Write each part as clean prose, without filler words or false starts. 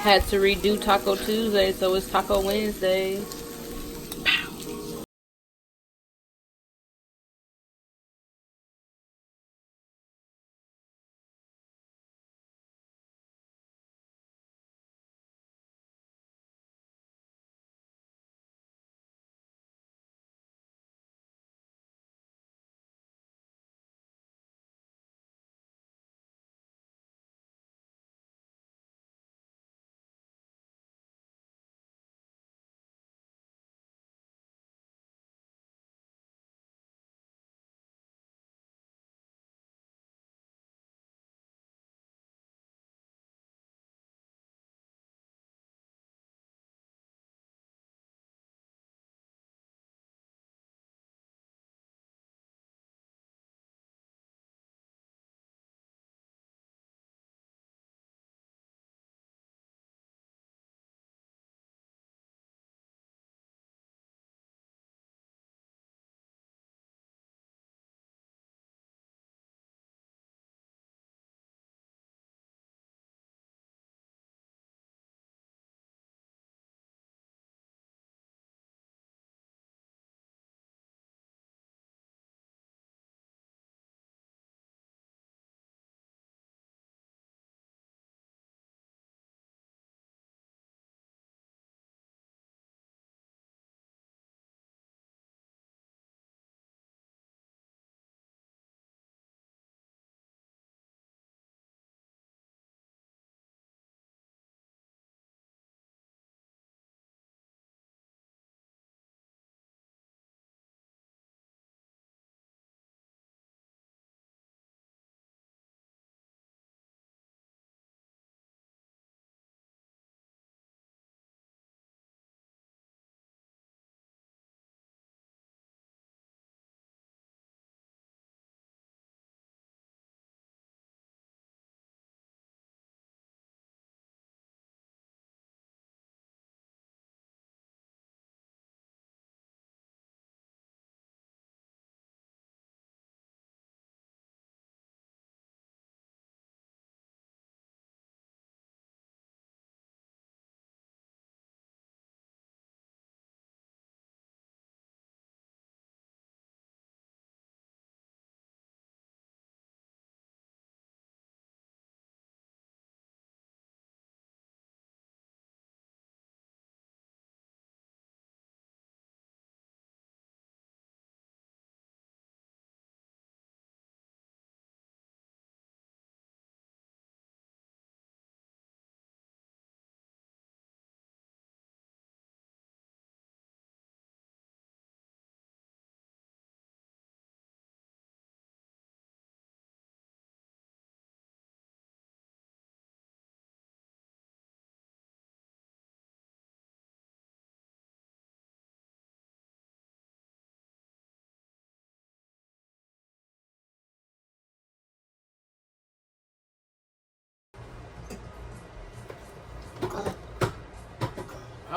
Had to redo Taco Tuesday, so it's Taco Wednesday.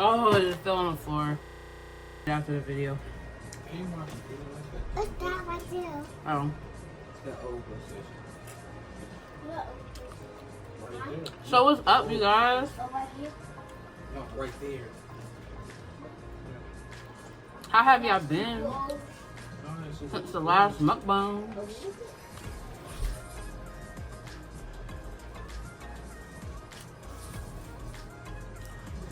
Oh, it just fell on the floor after the video. What's that right there? Oh. It's that old PlayStation. So what's up, you guys? Oh, right here? No, right there. How have y'all been since the last mukbang?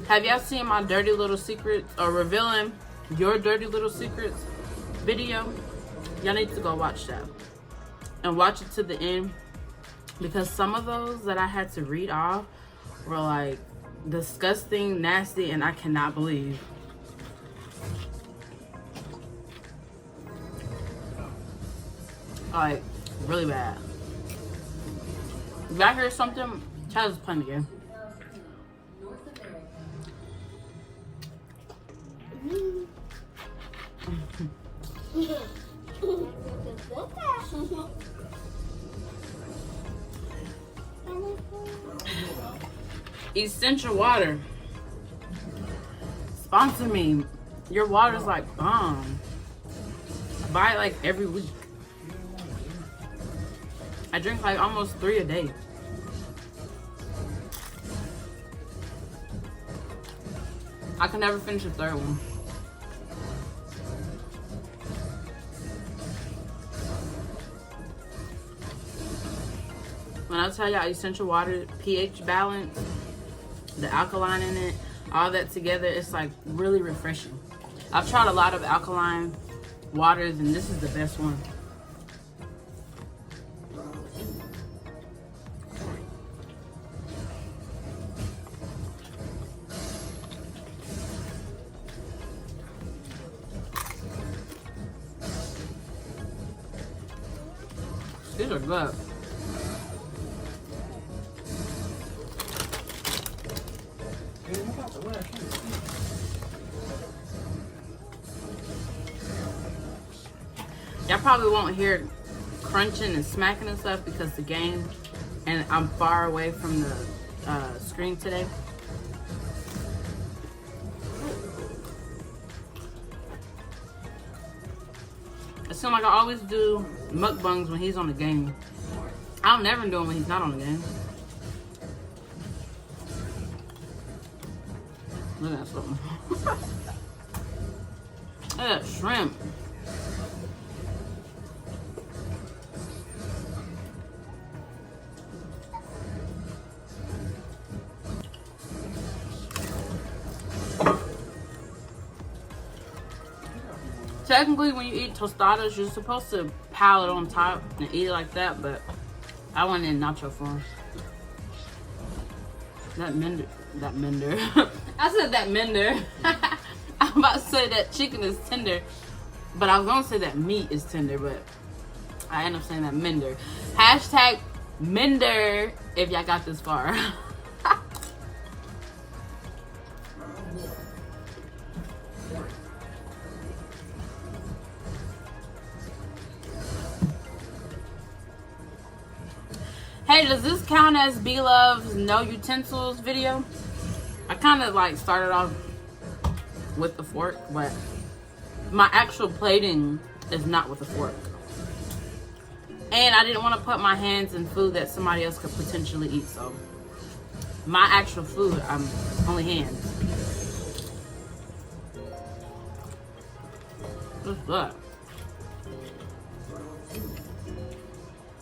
Have y'all seen my dirty little secrets or revealing your dirty little secrets video? Y'all need to go watch that and watch it to the end, because some of those that I had to read off were like disgusting, nasty, and I cannot believe. Like really bad. If y'all hear something, Chaz is playing again. Essential water. Sponsor me. Your water's like bomb. I buy it like every week. I drink like almost 3 a day. I can never finish the third one. When I tell y'all essential water, pH balance, the alkaline in it, all that together, it's like really refreshing. I've tried a lot of alkaline waters and this is the best one. These are good. Y'all probably won't hear crunching and smacking and stuff because the game, and I'm far away from the screen today. It seems like I always do mukbangs when he's on the game. I'll never do them when he's not on the game. Look at that something. Look at that shrimp. Technically, when you eat tostadas, you're supposed to pile it on top and eat it like that, but I want it in nacho form. That mender. I said that mender. I'm about to say that chicken is tender, but I was gonna say that meat is tender, but I end up saying that mender. Hashtag mender if y'all got this far. Hey, does this count as B-Love's no utensils video? I kind of like started off with the fork, but my actual plating is not with a fork. And I didn't want to put my hands in food that somebody else could potentially eat, so my actual food, I'm only hands. What's that?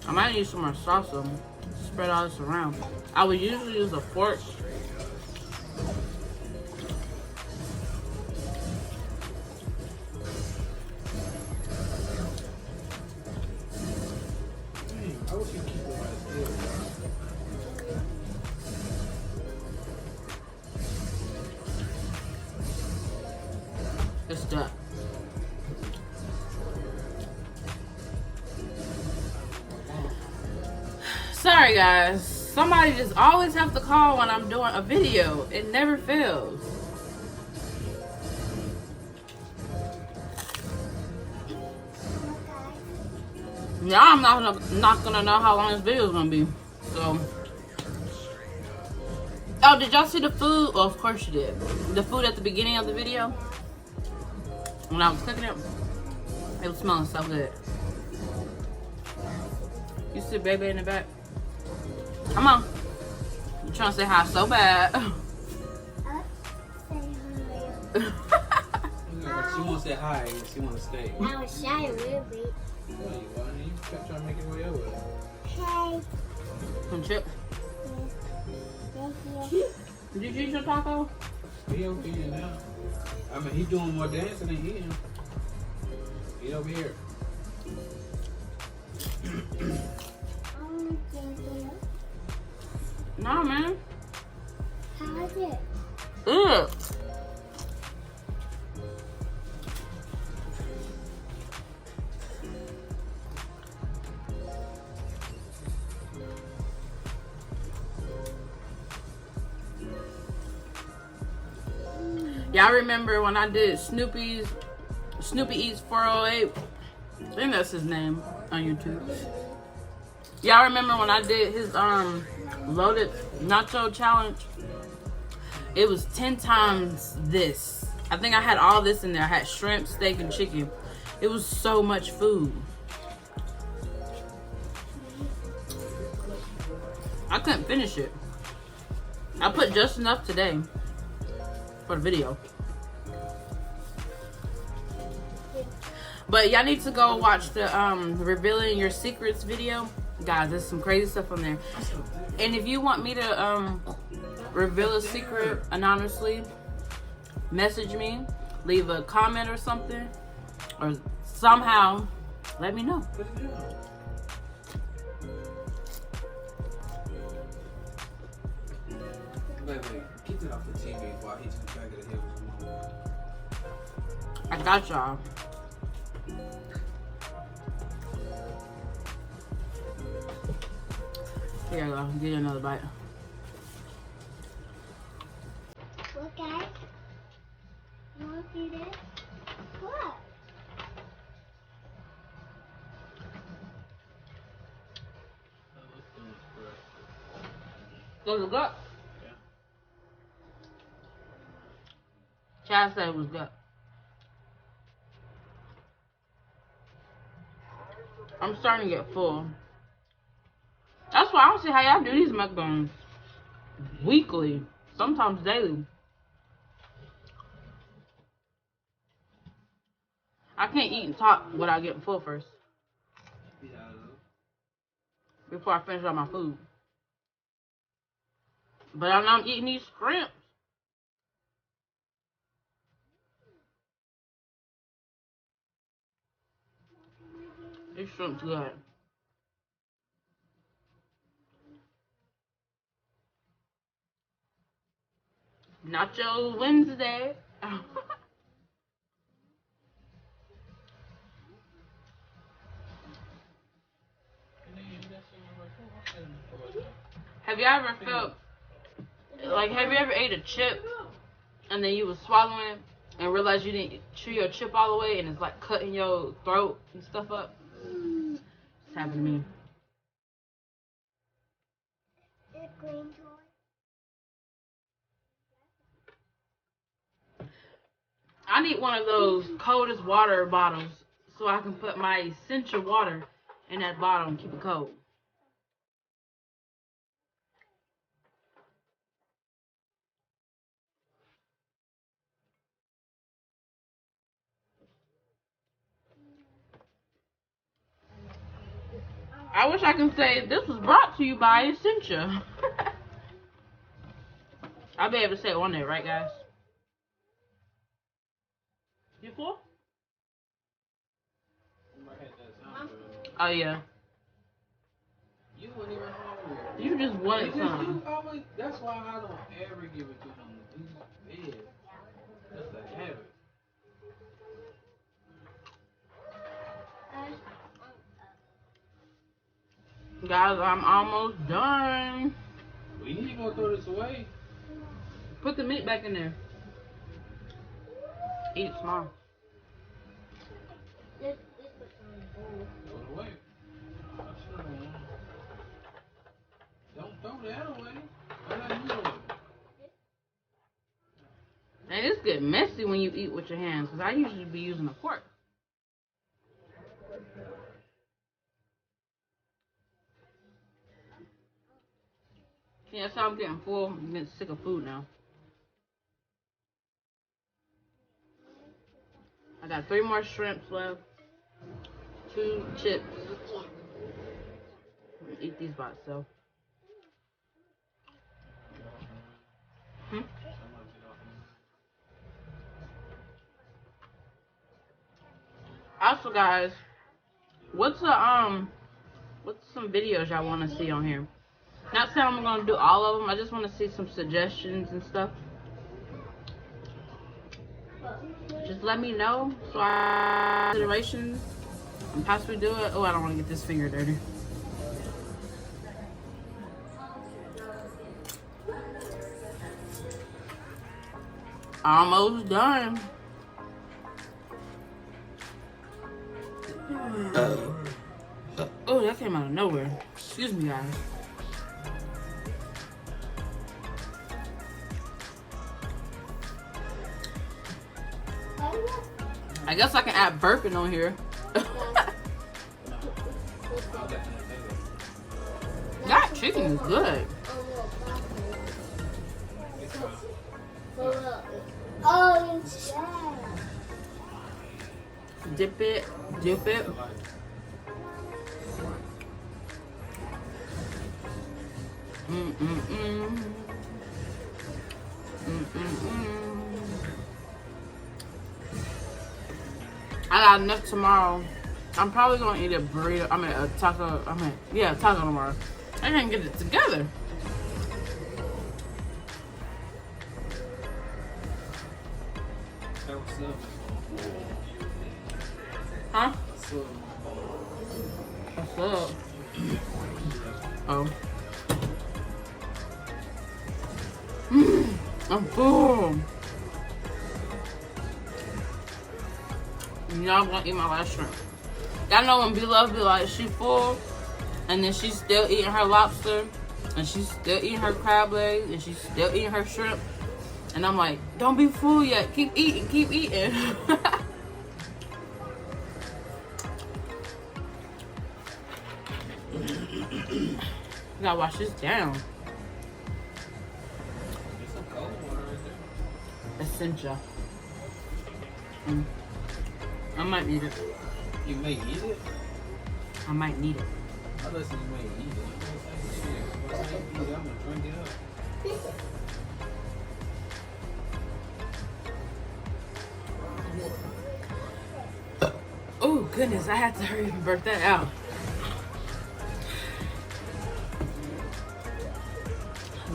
I might use some more salsa. Spread all this around. I would usually use a fork. I wish you keep it right there. It's done. Sorry guys, somebody just always have to call when I'm doing a video. It never fails. Now I'm not gonna know how long this video is gonna be. So, oh, did y'all see the food? Well, of course you did. The food at the beginning of the video when I was cooking it, it was smelling so good. You see baby in the back? Come on. You trying to say hi so bad. She won't say hi, she want to stay. I was shy a little bit. No, you wasn't. You kept trying to make your way over there. Hey. Some chips. Thank you. Did you eat your taco? He over here now. I mean, he's doing more dancing than eating. He over here. No, man. How is it? Ugh. Y'all remember when I did Snoopy Eats 408? I think that's his name on YouTube. Y'all remember when I did his loaded nacho challenge? It was 10 times this. I think I had all this in there. I had shrimp, steak, and chicken. It was so much food. I couldn't finish it. I put just enough today for the video. But y'all need to go watch the revealing your secrets video. Guys, there's some crazy stuff on there. And if you want me to reveal a secret anonymously, message me, leave a comment or something, or somehow let me know. Wait, get it off the TV while he's in the back of the head with his mom. I got y'all. Here you go. Get you another bite. Look, guys. You want to see this? Look. Was it good? Yeah. Chad said it was good. I'm starting to get full. That's why I don't see how y'all do these mukbangs weekly, sometimes daily. I can't eat and talk without getting full first. Before I finish all my food. But I know I'm eating these shrimps. These shrimps good. Nachos Wednesday. Have you ever felt like, have you ever ate a chip and then you was swallowing it and realized you didn't chew your chip all the way and it's like cutting your throat and stuff up? It's happened to me. The green toy. I need one of those coldest water bottles so I can put my essential water in that bottle and keep it cold. I wish I could say this was brought to you by Essentia. I'll be able to say it on there, right, guys? You full? Oh, yeah. You weren't even hungry. You just wanted some. That's why I don't ever give it to him. He's bad. That's a habit. Guys, I'm almost done. We need to go throw this away. Put the meat back in there. Eat it small. Let's put some in the bowl. Throw it away. Don't throw that away. Don't let me away. And it's get messy when you eat with your hands, because I usually be using a fork. Yeah, so I'm getting full. I'm getting sick of food now. I got 3 more shrimps left. 2 chips. I'm gonna eat these by itself. Also, guys, what's some videos y'all want to see on here? Not saying I'm gonna do all of them. I just want to see some suggestions and stuff. Just let me know so I considerations and possibly do it. Oh, I don't want to get this finger dirty. Almost done. Oh, that came out of nowhere. Excuse me, guys. I guess I can add burping on here. That chicken is good. Oh, yeah. Dip it. Dip it. I got enough tomorrow. I'm probably gonna eat a burrito. I mean a taco. Taco tomorrow. I can't get it together. Huh? What's up? Oh. I'm full. Y'all gonna eat my last shrimp. Y'all know when B-Love be like, she full, and then she's still eating her lobster, and she's still eating her crab legs, and she's still eating her shrimp. And I'm like, don't be full yet. Keep eating, keep eating. You gotta wash this down. Essential. I might need it. You may eat it? I might need it. I listen, you may eat it. Shit, once I eat it, I'm gonna drink it up. Oh goodness, I had to hurry and burp that out.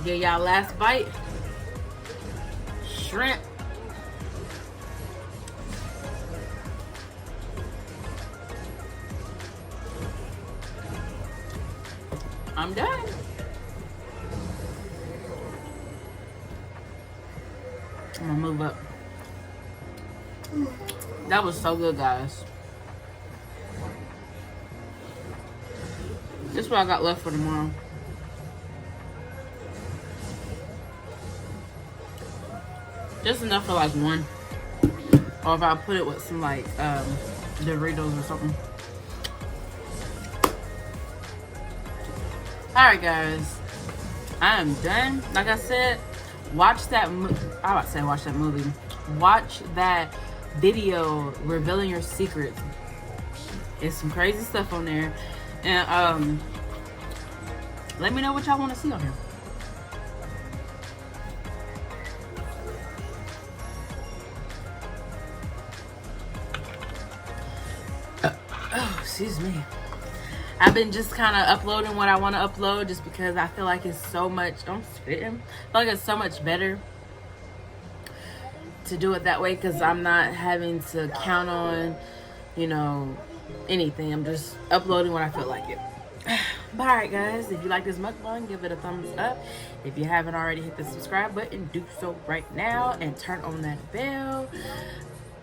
Get y'all last bite. Shrimp. I'm done. I'm gonna move up. That was so good, guys. This is what I got left for tomorrow. Just enough for like one. Or if I put it with some like Doritos or something. Alright guys, I am done. Like I said, watch that watch that movie. Watch that video revealing your secrets. It's some crazy stuff on there. And let me know what y'all want to see on here. Oh, excuse me. I've been just kind of uploading what I want to upload just because I feel like it's so much, don't spit him. I feel like it's so much better to do it that way because I'm not having to count on, you know, anything. I'm just uploading when I feel like it. But alright guys, if you like this mukbang, give it a thumbs up. If you haven't already, hit the subscribe button. Do so right now and turn on that bell.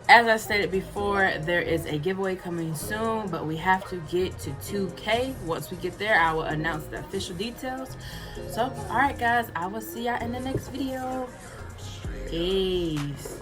As I stated before, there is a giveaway coming soon, but we have to get to 2K. Once we get there, I will announce the official details. So, alright guys, I will see y'all in the next video. Peace.